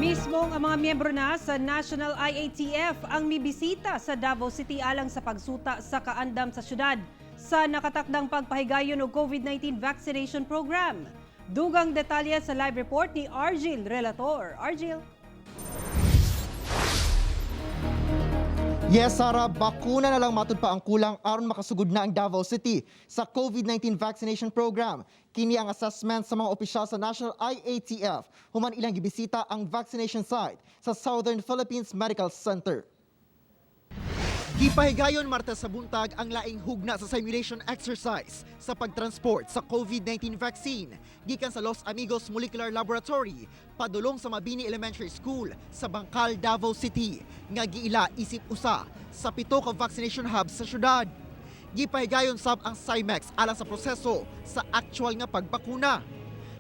Mismong ang mga miyembro na sa National IATF ang mibisita sa Davao City alang sa pagsuta sa kaandam sa siyudad sa nakatakdang pagpahigayon o COVID-19 Vaccination Program. Dugang detalye sa live report ni Argil Relator. Argil. Yes, Sarah, bakuna na lang matud pa ang kulang aron makasugod na ang Davao City sa COVID-19 Vaccination Program. Kini ang assessment sa mga opisyal sa National IATF human ilang gibisita ang vaccination site sa Southern Philippines Medical Center. Gipahigayon Martes sa buntag ang laing hugna sa simulation exercise sa pagtransport sa COVID-19 vaccine gikan sa Los Amigos Molecular Laboratory padulong sa Mabini Elementary School sa Bangkal, Davao City nga giila isip usa sa 7 ka vaccination hubs sa syudad. Gipahigayon sab ang CIMEX alang sa proseso sa actual nga pagbakuna.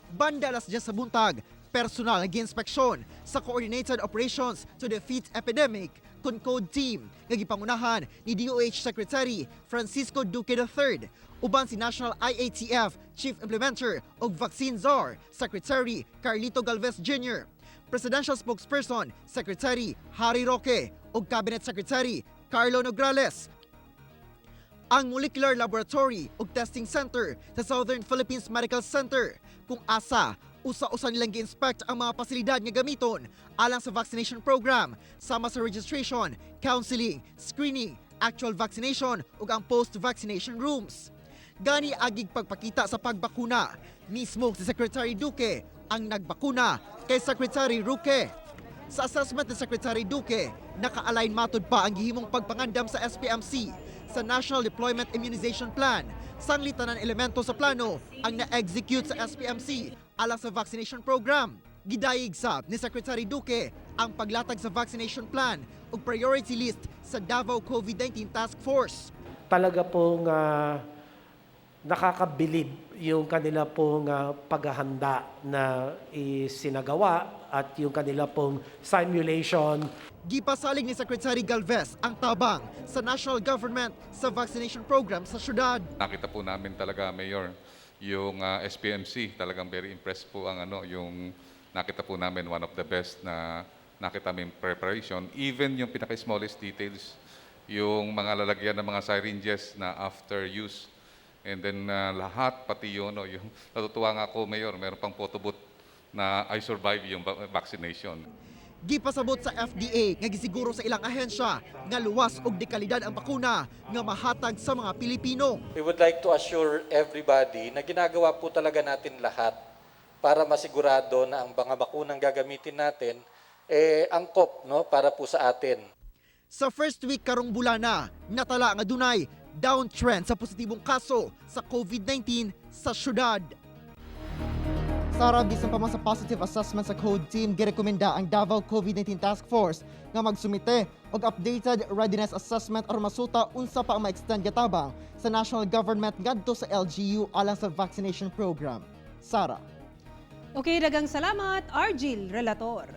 Banda alas 10 sa buntag, personal gi-inspeksyon sa Coordinated Operations to Defeat Epidemic Code Team nga gipangunahan ni DOH Secretary Francisco Duque III uban si National IATF Chief Implementer ug Vaccine Czar Secretary Carlito Galvez Jr., Presidential Spokesperson Secretary Harry Roque ug Cabinet Secretary Carlo Nograles. Ang Molecular Laboratory ug Testing Center sa Southern Philippines Medical Center kung asa usa-usa nilang gi-inspect ang mga pasilidad nga gamiton alang sa vaccination program sama sa registration, counseling, screening, actual vaccination ug ang post-vaccination rooms. Gani agig pagpakita sa pagbakuna, mismo si Secretary Duque ang nagbakuna kay Secretary Roque. Sa assessment ni Secretary Duque, naka-align matud pa ang gihimong pagpangandam sa SPMC sa National Deployment Immunization Plan. Sanglit tanan elemento sa plano ang na-execute sa SPMC alang sa vaccination program. Gidayig sab ni Secretary Duque ang paglatag sa vaccination plan ug priority list sa Davao COVID-19 Task Force. Talaga pong nakakabilib yung kanila pong paghahanda na isinagawa at yung kanila pong simulation. Gipasalig ni Secretary Galvez ang tabang sa national government sa vaccination program sa syudad. Nakita po namin talaga, Mayor, yung SPMC, talagang very impressed po ang yung nakita po namin, one of the best na nakita namin preparation. Even yung pinaka-smallest details, yung mga lalagyan ng mga syringes na after use. And then lahat, pati yung natutuwa nga ako, Mayor, meron pang photo booth na I survive yung vaccination. Gipasabot sa FDA nga gisiguro sa ilang ahensya nga luwas og dekalidad ang bakuna nga mahatag sa mga Pilipino. We would like to assure everybody na ginagawa po talaga natin lahat para masigurado na ang mga bakunang gagamitin natin angkop para po sa atin. Sa first week karong bulana, natala nga dunay downtrend sa positibong kaso sa COVID-19 sa syudad. Sara, bisan pa man sa positive assessment sa Code Team, girekomenda ang Davao COVID-19 Task Force nga magsumite og updated readiness assessment aron masuta unsa pa ang ma-extend gatabang sa national government ngadto sa LGU alang sa vaccination program. Sara. Okay, dagang salamat, Argil Relator.